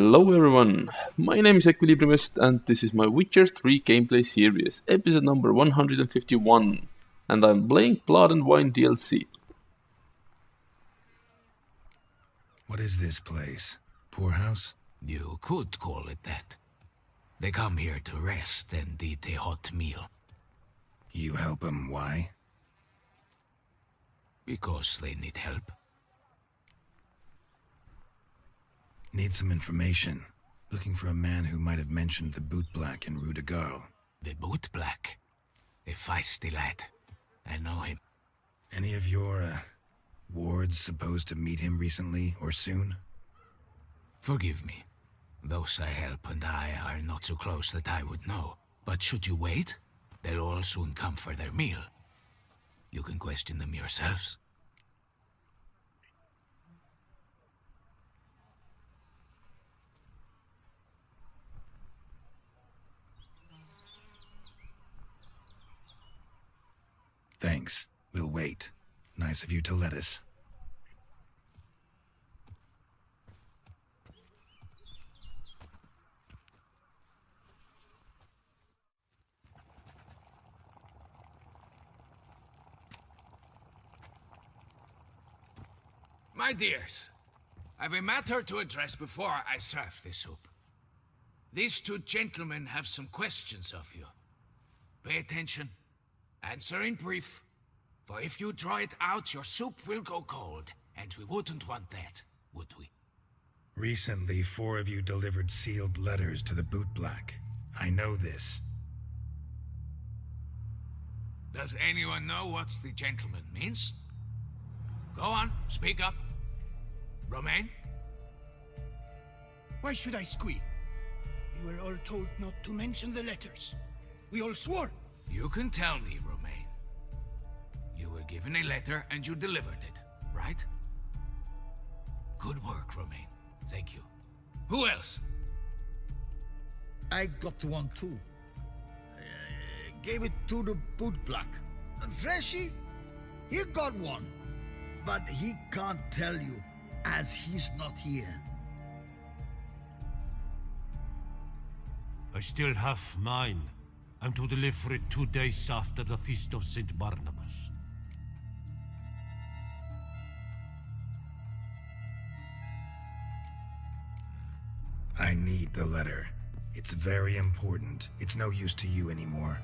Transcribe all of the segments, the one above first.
Hello everyone, my name is EquilibriumEST and this is my Witcher 3 gameplay series, episode number 151, and I'm playing Blood and Wine DLC. What is this place? Poorhouse? You could call it that. They come here to rest and eat a hot meal. You help them, why? Because they need help. Need some information. Looking for a man who might have mentioned the boot black in Rue de Garl. The boot black. A feisty lad. I know him. Any of your, wards supposed to meet him recently or soon? Forgive me. Those I help and I are not so close that I would know. But should you wait, they'll all soon come for their meal. You can question them yourselves. Thanks. We'll wait. Nice of you to let us. My dears, I've a matter to address before I serve the soup. These two gentlemen have some questions of you. Pay attention. Answer in brief, for if you draw it out, your soup will go cold, and we wouldn't want that, would we? Recently, 4 of you delivered sealed letters to the boot black. I know this. Does anyone know what the gentleman means? Go on, speak up. Romain? Why should I squeal? We were all told not to mention the letters. We all swore. You can tell me, Romain. You were given a letter and you delivered it, right? Good work, Romain. Thank you. Who else? I got one too. Gave it to the boot black. And Freshy, he got one. But he can't tell you, as he's not here. I still have mine. I'm to deliver it 2 days after the Feast of St. Barnabas. I need the letter. It's very important. It's no use to you anymore.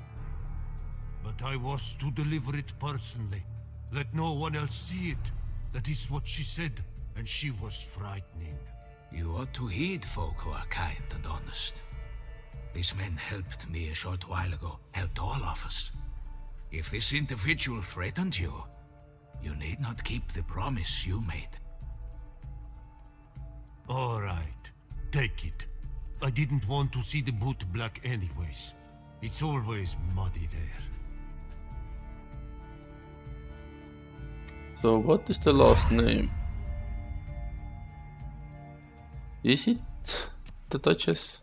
But I was to deliver it personally. Let no one else see it. That is what she said, and she was frightening. You ought to heed folk who are kind and honest. These men helped me a short while ago, helped all of us. If this individual threatened you, you need not keep the promise you made. All right, take it. I didn't want to see the boot black anyways. It's always muddy there. So what is the last name? Is it the Duchess?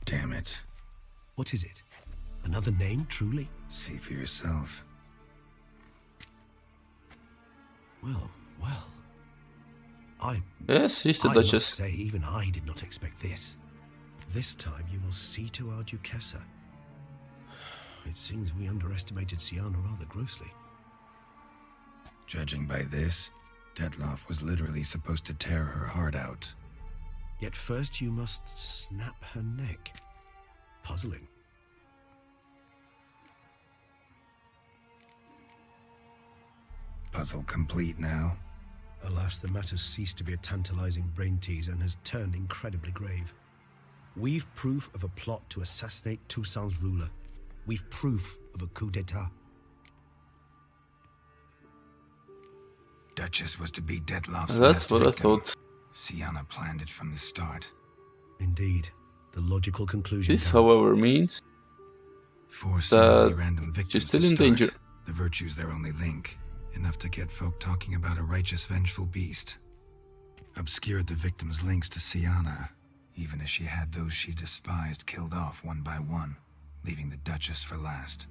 Damn it. What is it? Another name, truly? See for yourself. Well. Yes, she's the I Duchess. must say, even I did not expect this. This time you will see to our Duchessa. It seems we underestimated Siana rather grossly. Judging by this, Detloff was literally supposed to tear her heart out. Yet first you must snap her neck. Puzzling. Puzzle complete now. Alas, the matter's ceased to be a tantalizing brain tease and has turned incredibly grave. We've proof of a plot to assassinate Toussaint's ruler. We've proof of a coup d'etat. Duchess was to be Detloff's That's last what I victim. thought. Siana planned it from the start. Indeed, the logical conclusion. This, however, means 4 seemingly random she's victims still to in start. danger. The virtue's their only link. Enough to get folk talking about a righteous, vengeful beast. Obscured the victim's links to Siana, even as she had those she despised killed off one by one, leaving the Duchess for last.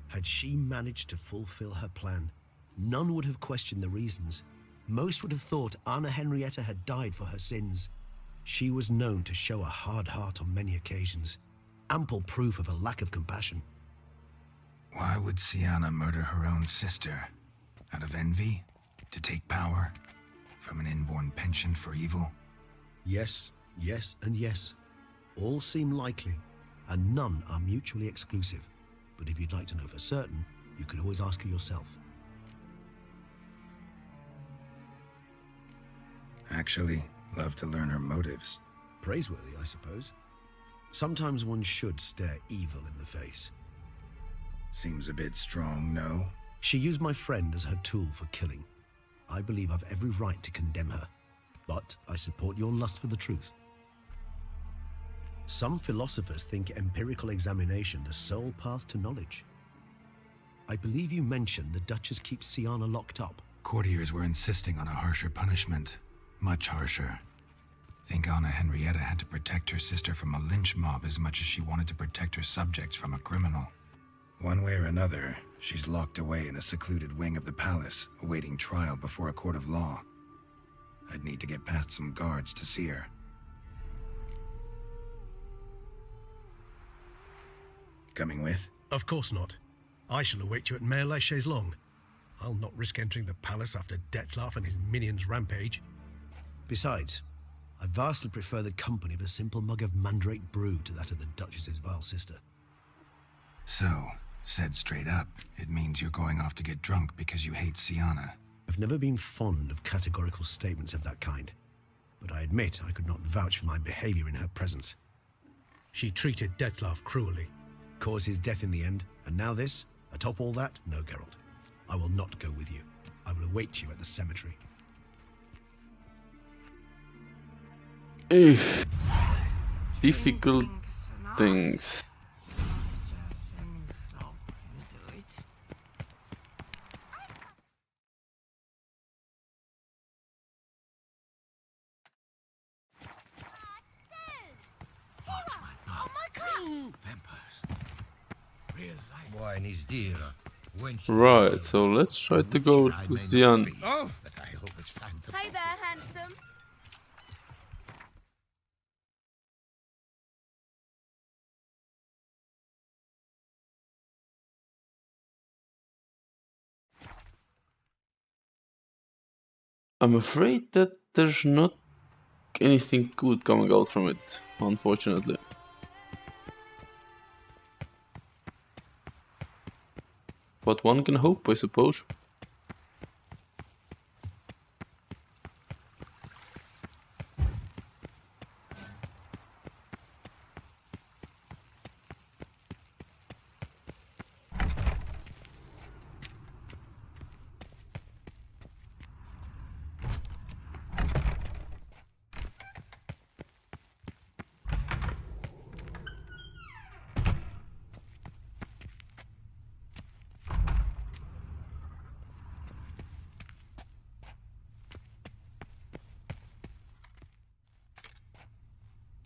Had she managed to fulfill her plan, none would have questioned the reasons. Most would have thought Anna Henrietta had died for her sins. She was known to show a hard heart on many occasions. Ample proof of a lack of compassion. Why would Sienna murder her own sister? Out of envy? To take power? From an inborn penchant for evil? Yes, yes, and yes. All seem likely, and none are mutually exclusive. But if you'd like to know for certain, you could always ask her yourself. Actually, love to learn her motives. Praiseworthy, I suppose. Sometimes one should stare evil in the face. Seems a bit strong, no? She used my friend as her tool for killing. I believe I've every right to condemn her, but I support your lust for the truth. Some philosophers think empirical examination the sole path to knowledge. I believe you mentioned the Duchess keeps Sienna locked up. Courtiers were insisting on a harsher punishment. Much harsher. Think Anna Henrietta had to protect her sister from a lynch mob as much as she wanted to protect her subjects from a criminal. One way or another, she's locked away in a secluded wing of the palace, awaiting trial before a court of law. I'd need to get past some guards to see her. Coming with? Of course not. I shall await you at Mare la Chaise-Longue. I'll not risk entering the palace after Dettlaff and his minions rampage. Besides, I vastly prefer the company of a simple mug of mandrake brew to that of the Duchess's vile sister. So, said straight up, it means you're going off to get drunk because you hate Sienna. I've never been fond of categorical statements of that kind, but I admit I could not vouch for my behavior in her presence. She treated Dettlaff cruelly, caused his death in the end, and now this? Atop all that? No, Geralt. I will not go with you. I will await you at the cemetery. Difficult things. Vampires. Real life. Wine is dear. Right, so let's try to go to Sian. Oh, but I always find the Hey there, handsome. I'm afraid that there's not anything good coming out from it, unfortunately. But one can hope, I suppose.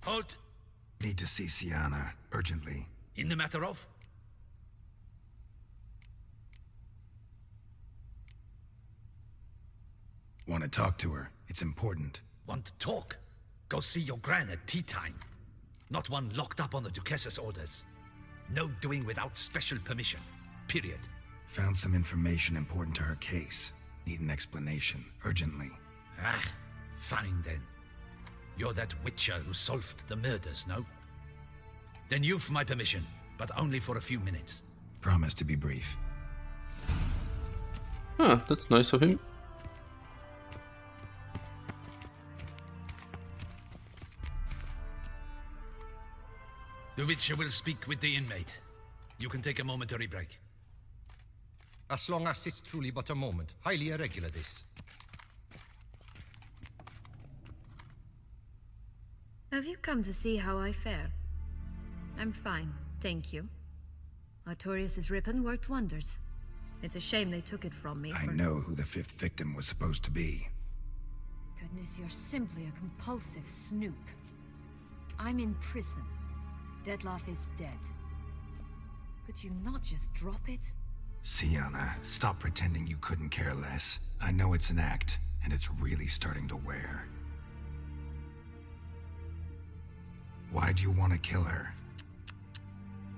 Halt! Need to see Sienna, urgently. In the matter of? Want to talk to her. It's important. Want to talk? Go see your gran at tea time. Not one locked up on the Duchess's orders. No doing without special permission. Period. Found some information important to her case. Need an explanation, urgently. Ah, fine then. You're that Witcher who solved the murders, no? Then you've my permission, but only for a few minutes. Promise to be brief. Ah, that's nice of him. The Witcher will speak with the inmate. You can take a momentary break. As long as it's truly but a moment. Highly irregular, this. Have you come to see how I fare? I'm fine, thank you. Artorius' ribbon worked wonders. It's a shame they took it from me. I know who the fifth victim was supposed to be. Goodness, you're simply a compulsive snoop. I'm in prison. Dettlaff is dead. Could you not just drop it? Sienna, stop pretending you couldn't care less. I know it's an act, and it's really starting to wear. Why do you want to kill her?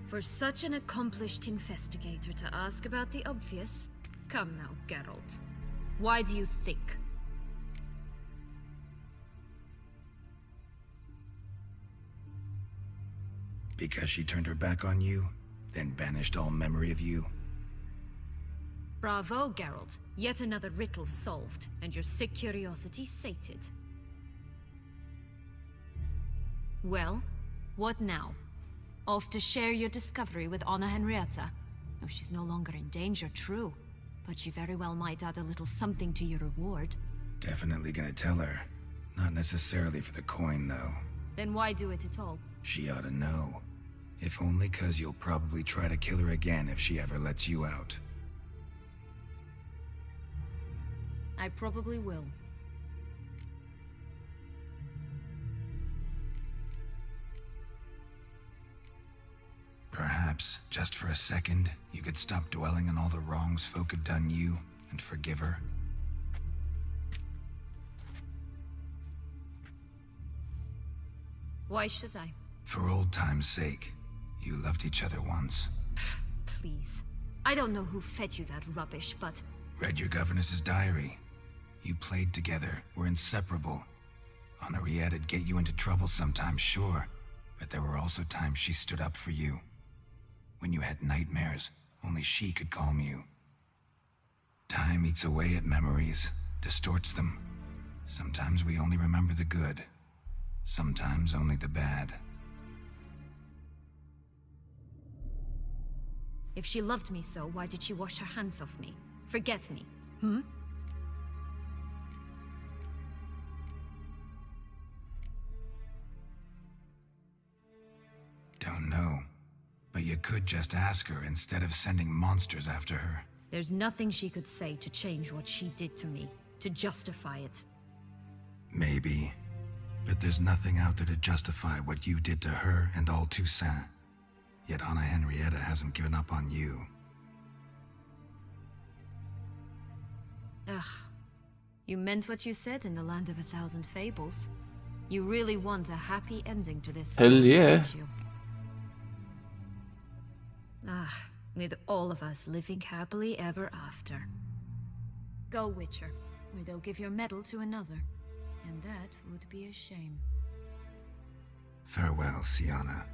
For such an accomplished investigator to ask about the obvious? Come now, Geralt. Why do you think? Because she turned her back on you, then banished all memory of you? Bravo, Geralt. Yet another riddle solved, and your sick curiosity sated. Well, what now? Off to share your discovery with Anna Henrietta? Oh, she's no longer in danger, true. But she very well might add a little something to your reward. Definitely gonna tell her. Not necessarily for the coin, though. Then why do it at all? She ought to know. If only 'cause you'll probably try to kill her again if she ever lets you out. I probably will. Perhaps, just for a second, you could stop dwelling on all the wrongs folk have done you and forgive her. Why should I? For old time's sake. You loved each other once. Please. I don't know who fed you that rubbish, but... Read your governess's diary. You played together, were inseparable. Henriette'd get you into trouble sometimes, sure, but there were also times she stood up for you. When you had nightmares, only she could calm you. Time eats away at memories, distorts them. Sometimes we only remember the good, sometimes only the bad. If she loved me so, why did she wash her hands off me? Forget me, hmm? Don't know. But you could just ask her instead of sending monsters after her. There's nothing she could say to change what she did to me, to justify it. Maybe. But there's nothing out there to justify what you did to her and all Toussaint. Yet Anna Henrietta hasn't given up on you. Ugh. You meant what you said in the Land of 1,000 Fables. You really want a happy ending to this Hell story, yeah. don't you? Ah, with all of us living happily ever after. Go, Witcher, or they'll give your medal to another. And that would be a shame. Farewell, Sienna.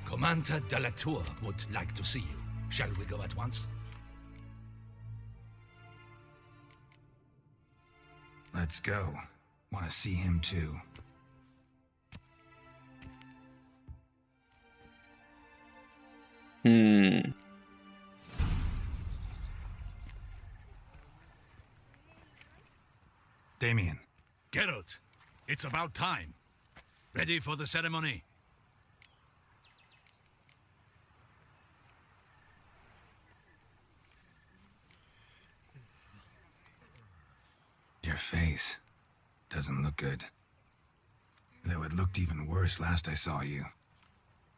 Commander de la Tour would like to see you. Shall we go at once? Let's go. Want to see him too. Damien. Geralt, it's about time. Ready for the ceremony? Your face doesn't look good. Though it looked even worse last I saw you.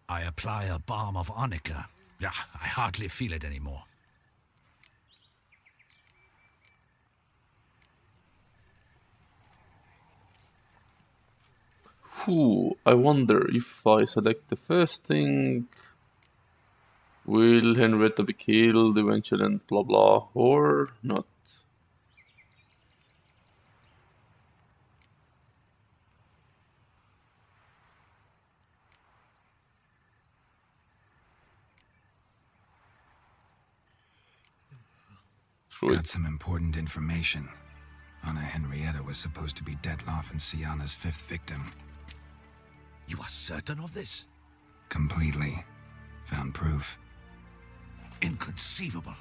I apply a balm of arnica. Yeah, I hardly feel it anymore. I wonder if I select the first thing, will Henrietta be killed eventually and blah blah, or not? Got some important information. Anna Henrietta was supposed to be Detloff and Sienna's 5th victim. You are certain of this? Completely. Found proof. Inconceivable.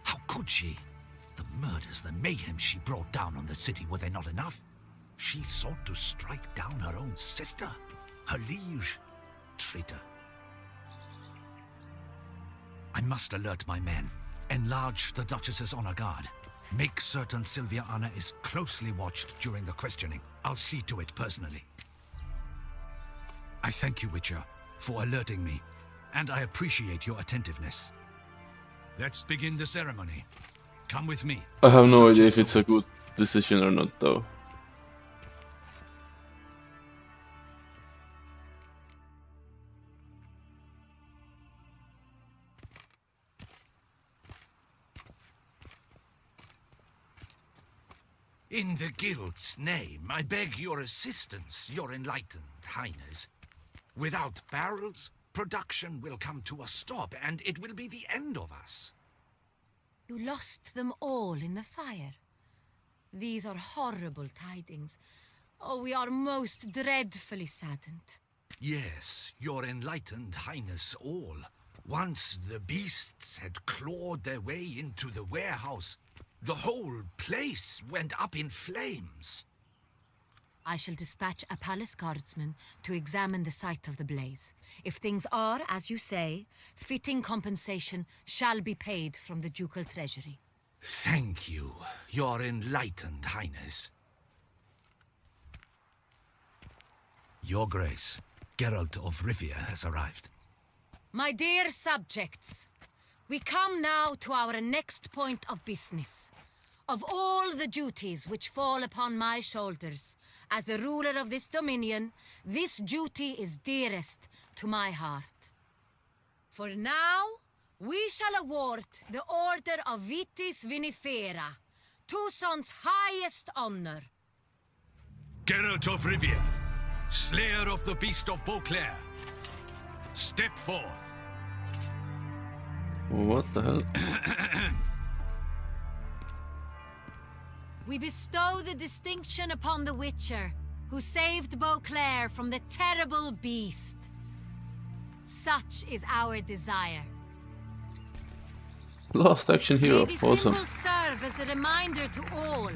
How could she? The murders, the mayhem she brought down on the city, were they not enough? She sought to strike down her own sister, her liege. Traitor. I must alert my men. Enlarge the Duchess's honor guard. Make certain Sylvia Anna is closely watched during the questioning. I'll see to it personally. I thank you, Witcher, for alerting me, and I appreciate your attentiveness. Let's begin the ceremony. Come with me. I have no idea if it's a good decision or not, though. In the Guild's name, I beg your assistance, your enlightened highness. Without barrels, production will come to a stop, and it will be the end of us. You lost them all in the fire. These are horrible tidings. Oh, we are most dreadfully saddened. Yes, your enlightened highness all. Once the beasts had clawed their way into the warehouse, the whole place went up in flames. I shall dispatch a palace guardsman to examine the site of the blaze. If things are, as you say, fitting compensation shall be paid from the ducal treasury. Thank you, your enlightened highness. Your Grace, Geralt of Rivia has arrived. My dear subjects, we come now to our next point of business. Of all the duties which fall upon my shoulders, as the ruler of this dominion, this duty is dearest to my heart. For now, we shall award the Order of Vitis Vinifera, Toussaint's highest honor. Geralt of Rivia, Slayer of the Beast of Beauclair, step forth. What the hell? We bestow the distinction upon the Witcher, who saved Beauclair from the terrible beast. Such is our desire. Last action hero, May the awesome. symbol serve as a reminder to all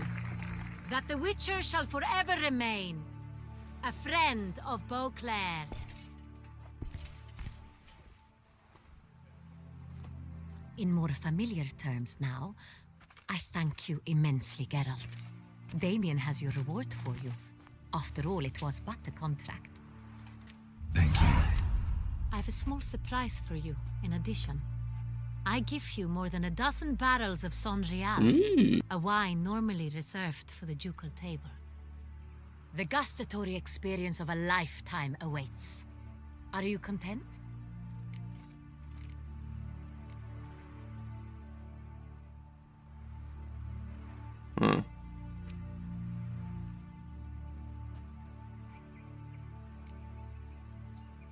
that the Witcher shall forever remain a friend of Beauclair. In more familiar terms now, I thank you immensely, Geralt. Damien has your reward for you. After all, it was but a contract. Thank you. I have a small surprise for you, in addition. I give you more than a dozen barrels of Sonrial, a wine normally reserved for the ducal table. The gustatory experience of a lifetime awaits. Are you content?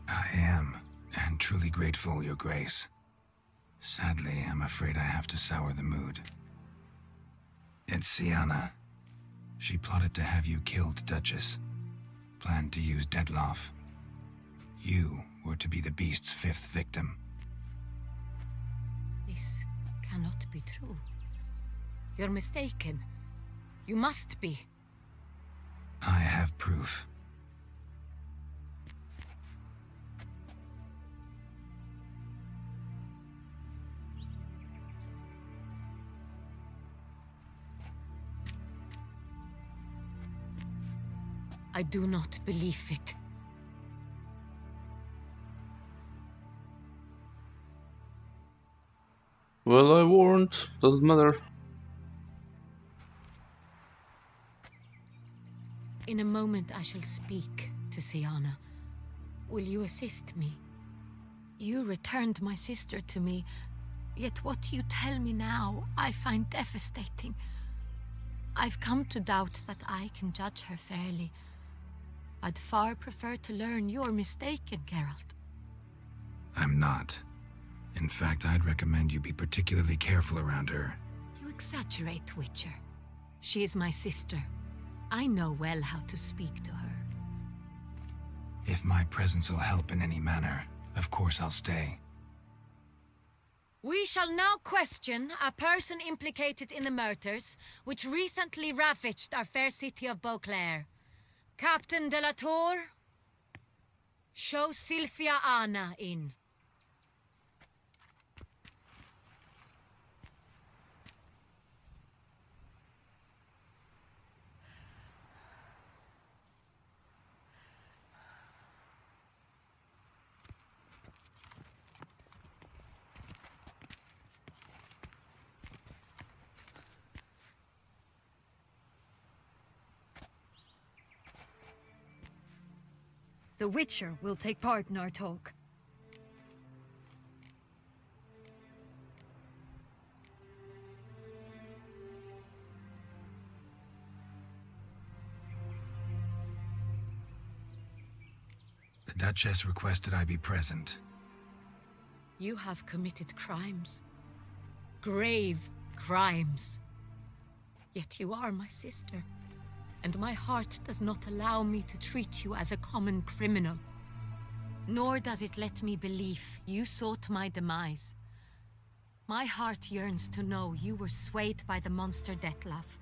I am, and truly grateful, Your Grace. Sadly, I'm afraid I have to sour the mood. It's Sienna. She plotted to have you killed, Duchess. Planned to use Detloff. You were to be the beast's 5th victim. This cannot be true. You're mistaken. You must be. I have proof. I do not believe it. Well, I warned. Doesn't matter. In a moment I shall speak to Sienna. Will you assist me? You returned my sister to me, yet what you tell me now I find devastating. I've come to doubt that I can judge her fairly. I'd far prefer to learn you're mistaken, Geralt. I'm not. In fact, I'd recommend you be particularly careful around her. You exaggerate, Witcher. She is my sister. I know well how to speak to her. If my presence will help in any manner, of course I'll stay. We shall now question a person implicated in the murders which recently ravaged our fair city of Beauclair. Captain de la Tour, show Sylvia Anna in. The Witcher will take part in our talk. The Duchess requested I be present. You have committed crimes. Grave crimes. Yet you are my sister, and my heart does not allow me to treat you as a common criminal. Nor does it let me believe you sought my demise. My heart yearns to know you were swayed by the monster Dettlaff.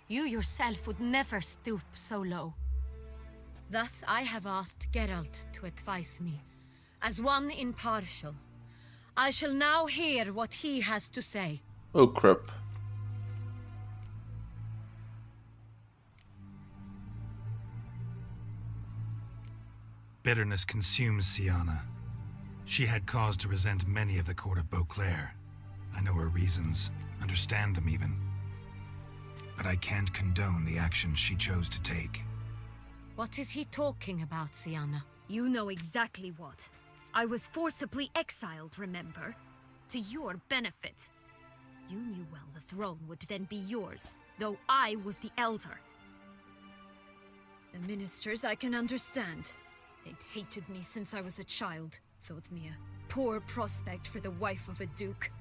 You yourself would never stoop so low. Thus I have asked Geralt to advise me, as one impartial. I shall now hear what he has to say. Oh crap. Bitterness consumes Siana. She had cause to resent many of the court of Beauclair. I know her reasons, understand them even. But I can't condone the actions she chose to take. What is he talking about, Siana? You know exactly what. I was forcibly exiled, remember? To your benefit. You knew well the throne would then be yours, though I was the elder. The ministers I can understand. They'd hated me since I was a child, thought me a poor prospect for the wife of a duke.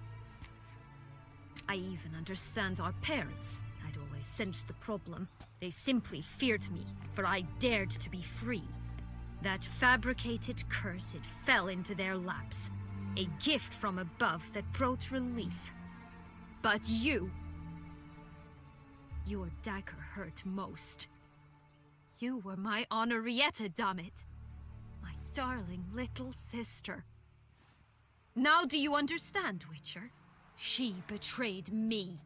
I even understand our parents. I'd always sensed the problem. They simply feared me, for I dared to be free. That fabricated curse, it fell into their laps. A gift from above that brought relief. But you... Your dagger hurt most. You were my Henrietta, damn it. My darling little sister. Now do you understand, Witcher? She betrayed me.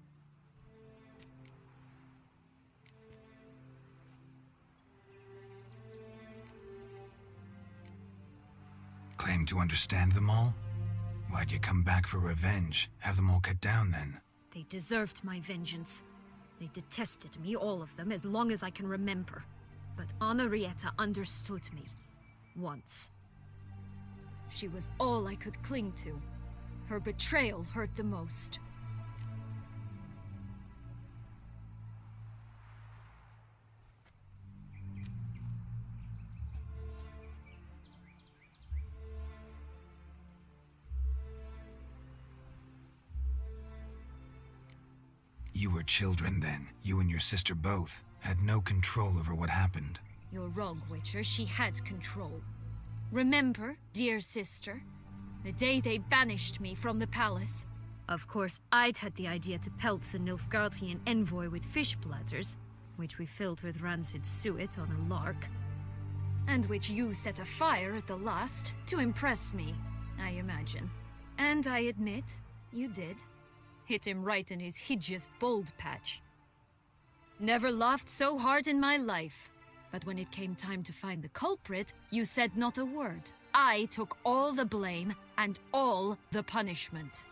Claim to understand them all? Why'd you come back for revenge? Have them all cut down then? They deserved my vengeance. They detested me, all of them, as long as I can remember. But Henrietta understood me. Once. She was all I could cling to. Her betrayal hurt the most. You were children then. You and your sister both had no control over what happened. You're wrong, Witcher. She had control. Remember, dear sister, the day they banished me from the palace? Of course, I'd had the idea to pelt the Nilfgaardian envoy with fish bladders, which we filled with rancid suet on a lark, and which you set afire at the last to impress me, I imagine. And I admit, you did. Hit him right in his hideous bald patch. Never laughed so hard in my life. But when it came time to find the culprit, you said not a word. I took all the blame and all the punishment.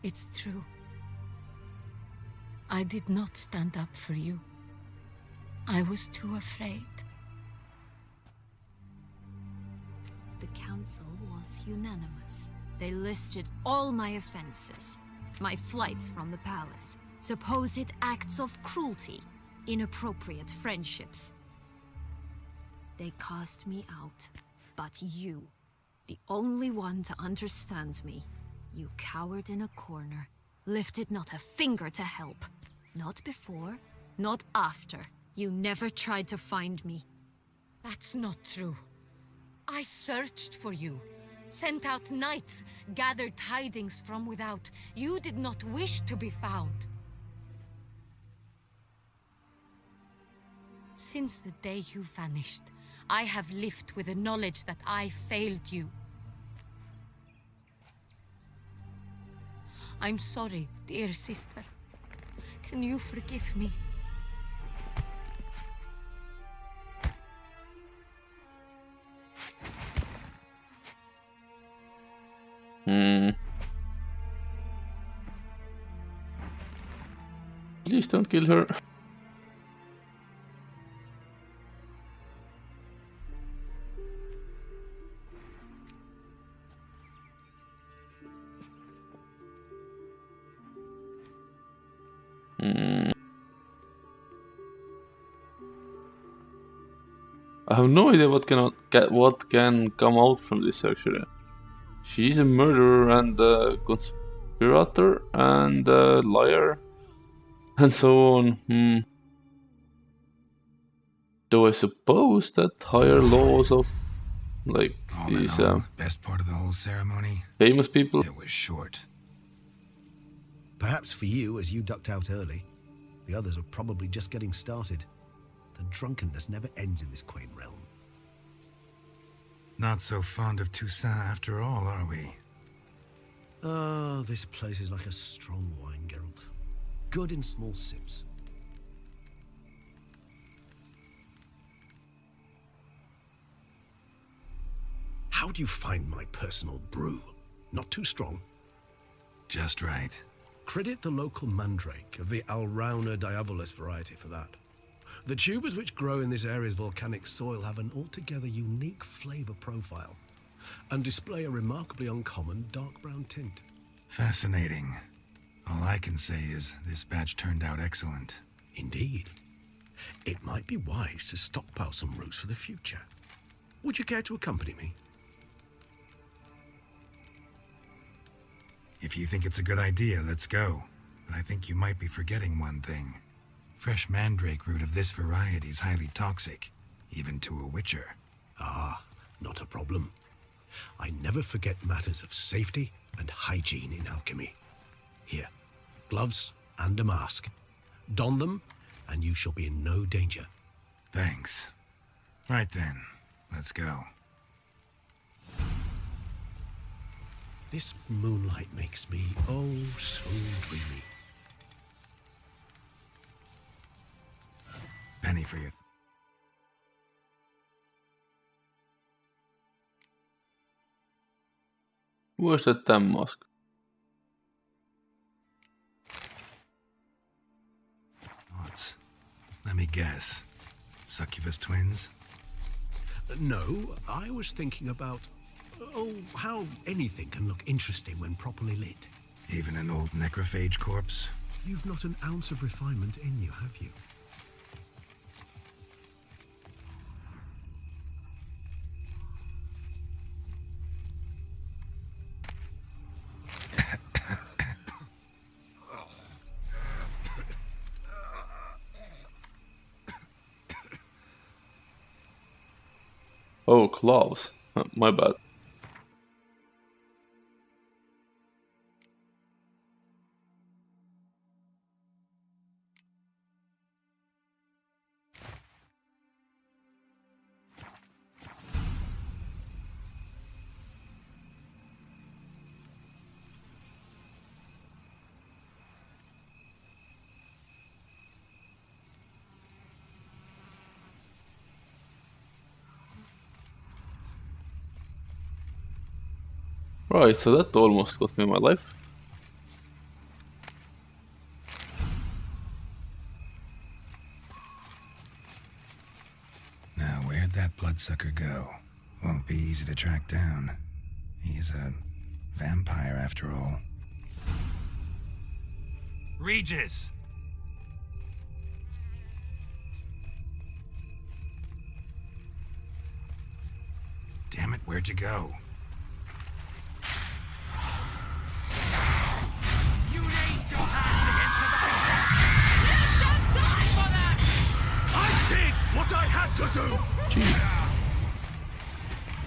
It's true. I did not stand up for you. I was too afraid. The council was unanimous. They listed all my offenses. My flights from the palace, supposed acts of cruelty, inappropriate friendships. They cast me out, but you, the only one to understand me, you cowered in a corner, lifted not a finger to help. Not before, not after. You never tried to find me. That's not true. I searched for you. Sent out knights, gathered tidings from without. You did not wish to be found. Since the day you vanished, I have lived with the knowledge that I failed you. I'm sorry, dear sister. Can you forgive me? Please don't kill her. I have no idea what can come out from this actually. She's a murderer and a conspirator and a liar and so on. Though I suppose that higher laws of like All these in all, best part of the whole ceremony? famous people. It was short. Perhaps for you, as you ducked out early. The others are probably just getting started. The drunkenness never ends in this quaint realm. Not so fond of Toussaint after all, are we? Oh, this place is like a strong wine, Geralt. Good in small sips. How do you find my personal brew? Not too strong? Just right. Credit the local mandrake of the Alrauna diabolus variety for that. The tubers which grow in this area's volcanic soil have an altogether unique flavor profile and display a remarkably uncommon dark brown tint. Fascinating. All I can say is this batch turned out excellent. Indeed. It might be wise to stockpile some roots for the future. Would you care to accompany me? If you think it's a good idea, let's go. But I think you might be forgetting one thing. Fresh mandrake root of this variety is highly toxic, even to a witcher. Ah, not a problem. I never forget matters of safety and hygiene in alchemy. Here, gloves and a mask. Don them, and you shall be in no danger. Thanks. Right then, let's go. This moonlight makes me oh so dreamy. Penny for your... Where's that damn mask? What? Let me guess. Succubus twins? No, I was thinking about, how anything can look interesting when properly lit. Even an old necrophage corpse? You've not an ounce of refinement in you, have you? Oh, Klaus. My bad. Right, so that almost cost me my life. Now, where'd that bloodsucker go? Won't be easy to track down. He's a vampire after all. Regis! Damn it, where'd you go? You raised your hand against the back. You shall die for that! I did what I had to do!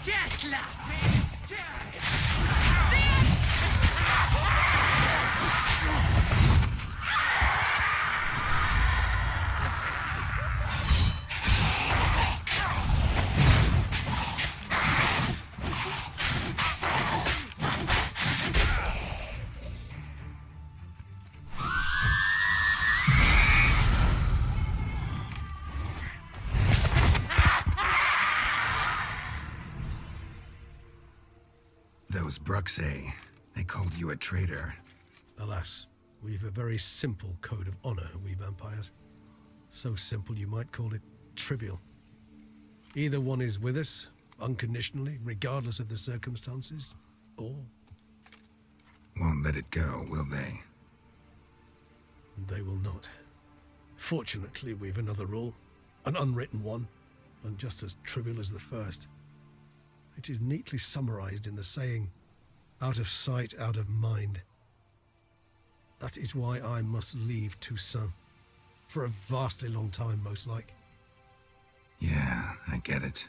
Just laugh. Those Bruxay, they called you a traitor. Alas, we've a very simple code of honor, we vampires. So simple you might call it trivial. Either one is with us, unconditionally, regardless of the circumstances, or... Won't let it go, will they? they will not. Fortunately, we've another rule, an unwritten one. and just as trivial as the first. It is neatly summarized in the saying, out of sight, out of mind. That is why I must leave Toussaint. For a vastly long time, most like. Yeah, I get it.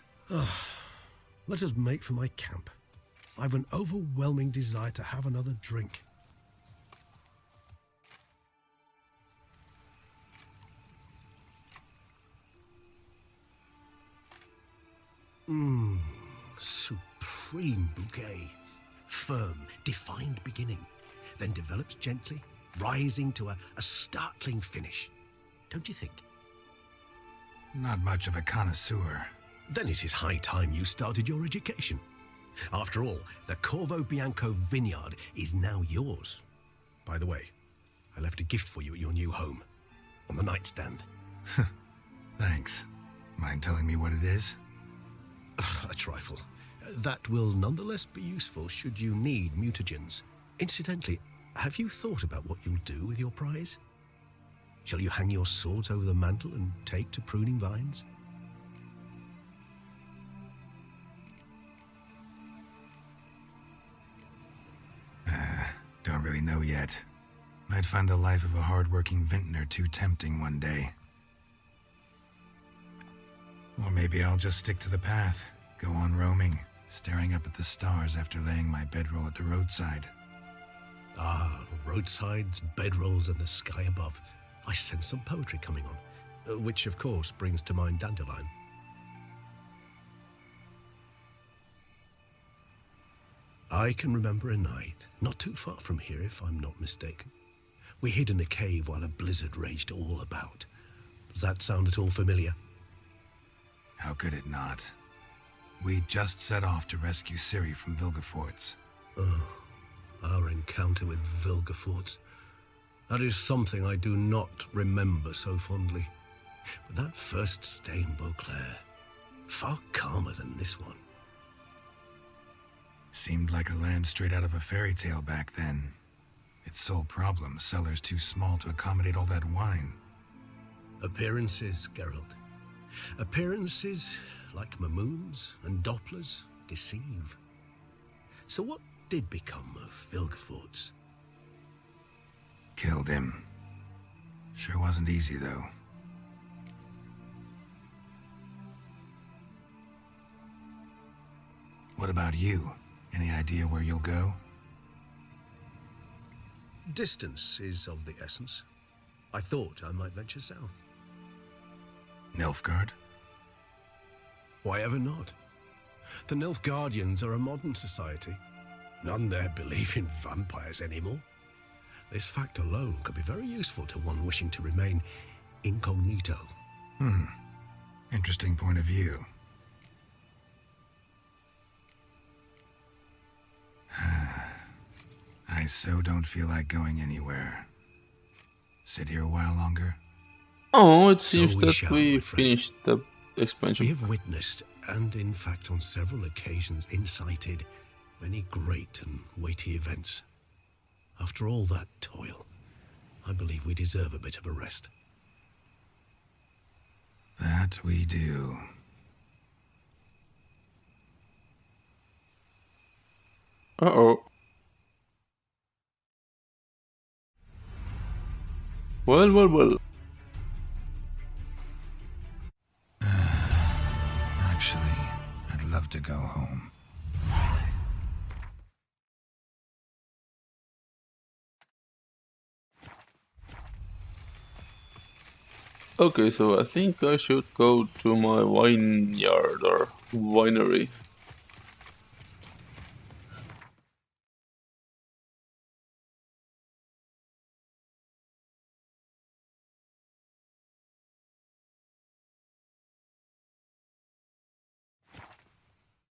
Let us make for my camp. I've an overwhelming desire to have another drink. Supreme bouquet. Firm, defined beginning, then develops gently, rising to a startling finish. Don't you think? Not much of a connoisseur. Then it is high time you started your education. After all, the Corvo Bianco vineyard is now yours. By the way, I left a gift for you at your new home, on the nightstand. Thanks. Mind telling me what it is? A trifle. That will nonetheless be useful should you need mutagens. Incidentally, have you thought about what you'll do with your prize? Shall you hang your swords over the mantle and take to pruning vines? Don't really know yet. Might find the life of a hard-working vintner too tempting one day. Or maybe I'll just stick to the path, go on roaming, staring up at the stars after laying my bedroll at the roadside. Ah, roadsides, bedrolls, and the sky above. I sense some poetry coming on, which of course brings to mind Dandelion. I can remember a night, not too far from here if I'm not mistaken. We hid in a cave while a blizzard raged all about. Does that sound at all familiar? How could it not? We just set off to rescue Ciri from Vilgefortz. Oh, our encounter with Vilgefortz. That is something I do not remember so fondly. But that first stay in Beauclair, far calmer than this one. Seemed like a land straight out of a fairy tale back then. Its sole problem, cellars too small to accommodate all that wine. Appearances, Geralt. Appearances, like Mamoons and Dopplers, deceive. So what did become of Vilgefortz? Killed him. Sure wasn't easy, though. What about you? Any idea where you'll go? Distance is of the essence. I thought I might venture south. Nilfgaard? Why ever not? The Nilfgaardians are a modern society. None there believe in vampires anymore. This fact alone could be very useful to one wishing to remain incognito. Interesting point of view. I so don't feel like going anywhere. Sit here a while longer? Oh, it seems So that we finished the expansion. We have witnessed, and in fact on several occasions incited, many great and weighty events. After all that toil, I believe we deserve a bit of a rest. That we do. Uh-oh. Well. Actually, I'd love to go home. Okay, so I think I should go to my vineyard or winery.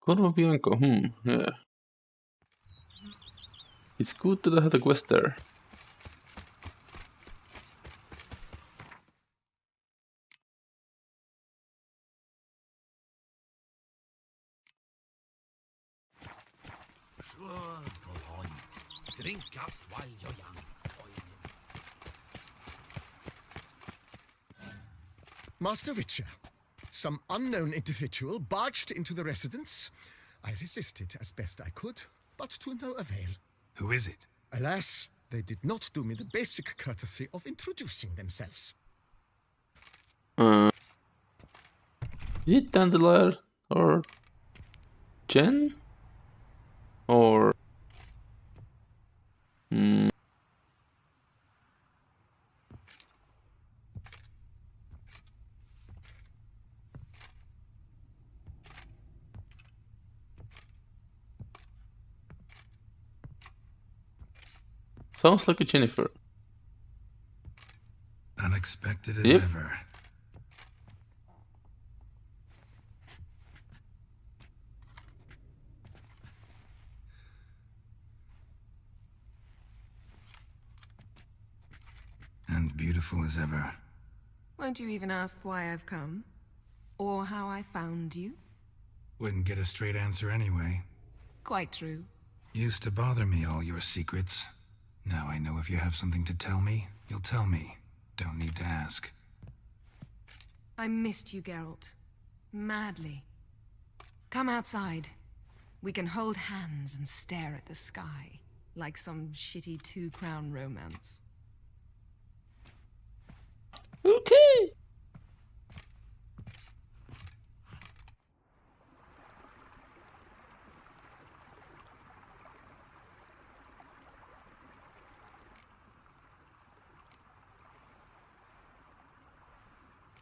Corvo Bianco, yeah. It's good that I had a quest there. Sure, Prolon. Drink up while you're young. Master Witcher, some unknown individual barged into the residence. I resisted as best I could, but to no avail. Who is it? Alas, they did not do me the basic courtesy of introducing themselves. Is it Dandelion or Jen? Or sounds like a Jennifer. Unexpected as Yep. ever. And beautiful as ever. Won't you even ask why I've come? Or how I found you? Wouldn't get a straight answer anyway. Quite true. Used to bother me, all your secrets. Now I know if you have something to tell me, you'll tell me. Don't need to ask. I missed you, Geralt. Madly. Come outside. We can hold hands and stare at the sky, like some shitty two-crown romance. Okay.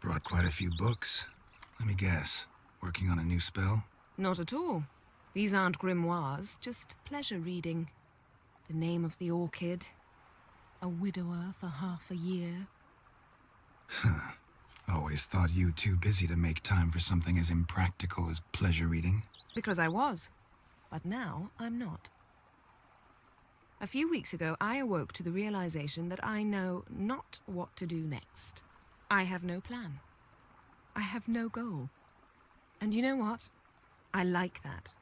Brought quite a few books. Let me guess. Working on a new spell? Not at all. These aren't grimoires, just pleasure reading. The Name of the Orchid. A widower for half a year. Always thought you too busy to make time for something as impractical as pleasure reading. Because I was. But now I'm not. A few weeks ago, I awoke to the realization that I know not what to do next. I have no plan. I have no goal. And you know what? I like that.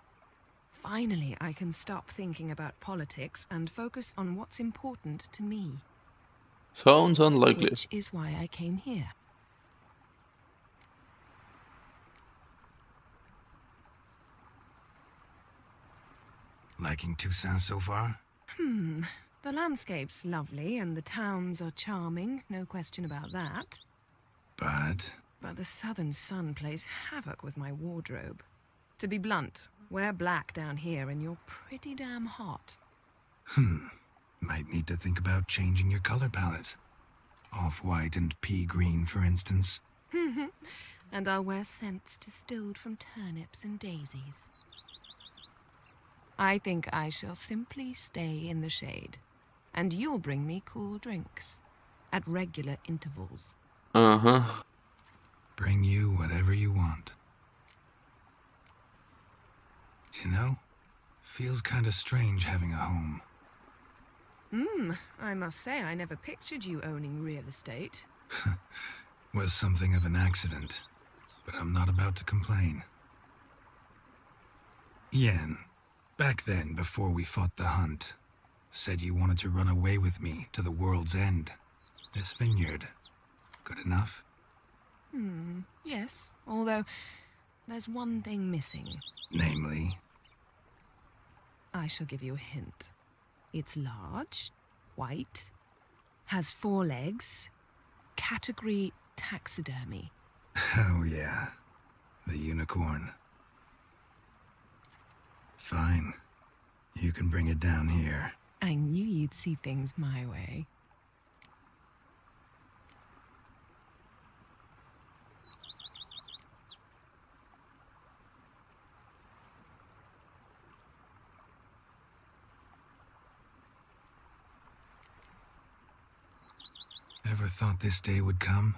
Finally, I can stop thinking about politics and focus on what's important to me. Sounds unlikely. Which is why I came here. Liking Toussaint so far? The landscape's lovely and the towns are charming, no question about that. But the southern sun plays havoc with my wardrobe. To be blunt, wear black down here and you're pretty damn hot. might need to think about changing your color palette. Off-white and pea green, for instance. And I'll wear scents distilled from turnips and daisies. I think I shall simply stay in the shade. And you'll bring me cool drinks. At regular intervals. Uh-huh. Bring you whatever you want. You know, feels kinda strange having a home. I must say I never pictured you owning real estate. Was something of an accident, but I'm not about to complain. Yen, back then, before we fought the hunt, said you wanted to run away with me to the world's end. This vineyard, good enough? Yes, although there's one thing missing. Namely? I shall give you a hint. It's large, white, has 4 legs, category taxidermy. Oh yeah, the unicorn. Fine. You can bring it down here. I knew you'd see things my way. Ever thought this day would come?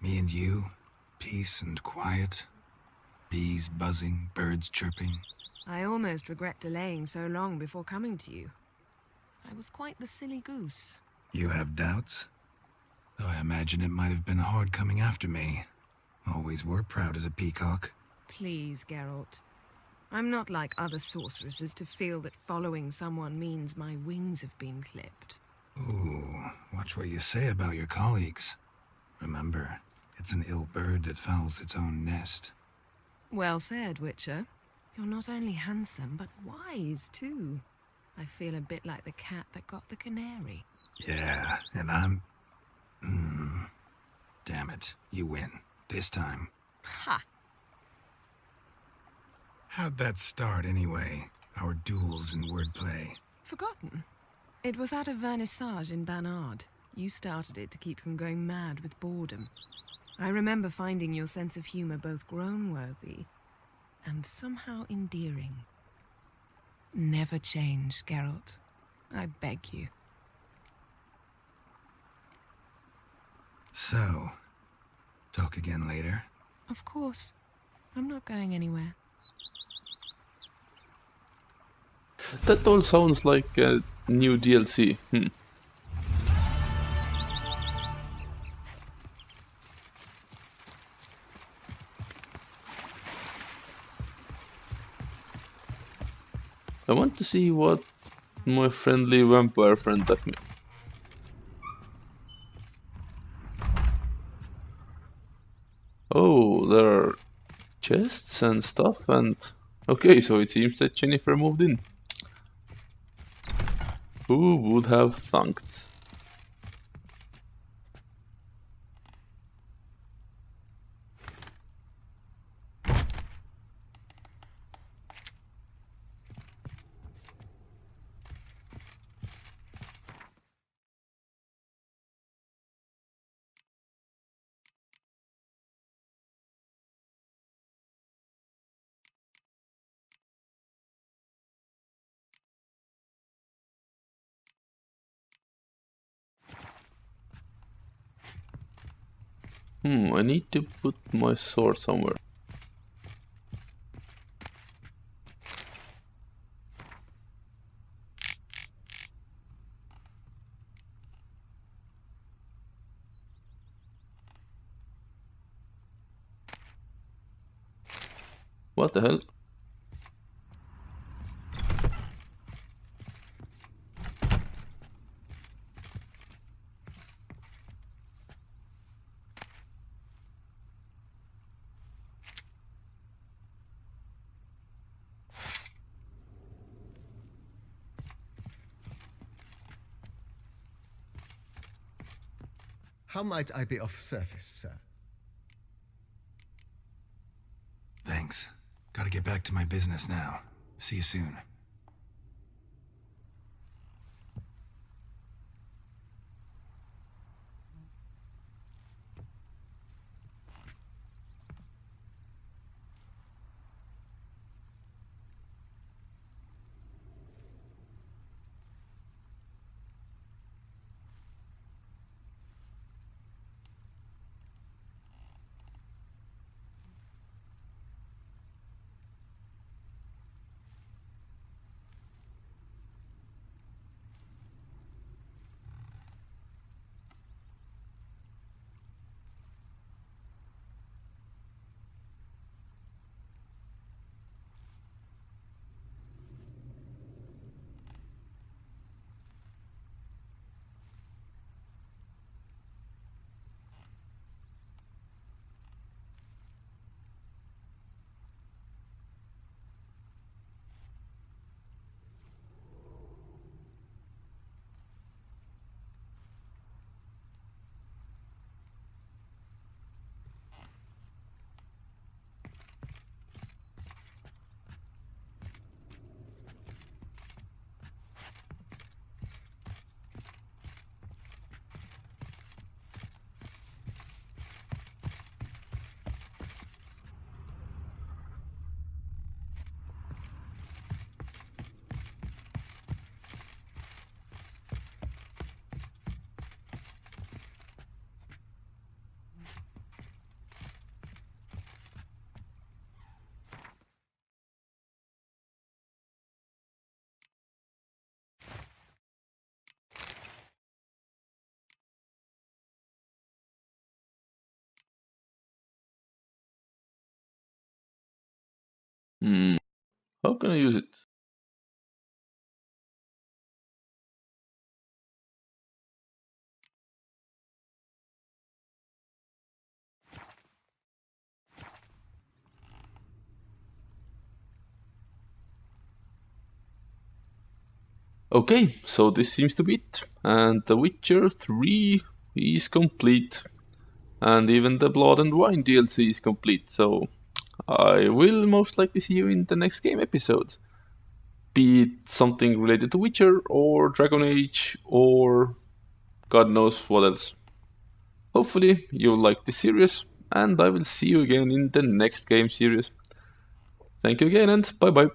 Me and you, peace and quiet. Bees buzzing, birds chirping. I almost regret delaying so long before coming to you. I was quite the silly goose. You have doubts? Though I imagine it might have been hard coming after me. Always were proud as a peacock. Please, Geralt. I'm not like other sorceresses to feel that following someone means my wings have been clipped. Ooh, watch what you say about your colleagues. Remember, It's an ill bird that fouls its own nest. Well said, Witcher. You're not only handsome, but wise, too. I feel a bit like the cat that got the canary. Yeah, and I'm... Damn it, you win. This time. Ha! How'd that start, anyway? Our duels and wordplay. Forgotten? It was at a vernissage in Banard. You started it to keep from going mad with boredom. I remember finding your sense of humor both groan-worthy and somehow endearing. Never change, Geralt. I beg you. So, talk again later? Of course. I'm not going anywhere. That all sounds like a new DLC. I want to see what my friendly vampire friend left me. Oh, there are chests and stuff, and okay, so it seems that Jennifer moved in. Who would have thunk? I need to put my sword somewhere. What the hell? How might I be of service, sir? Thanks. Gotta get back to my business now. See you soon. How can I use it? Okay, so this seems to be it, and The Witcher 3 is complete, and even the Blood and Wine DLC is complete, so I will most likely see you in the next game episode. Be it something related to Witcher, or Dragon Age, or God knows what else. Hopefully you'll like this series, and I will see you again in the next game series. Thank you again, and bye bye.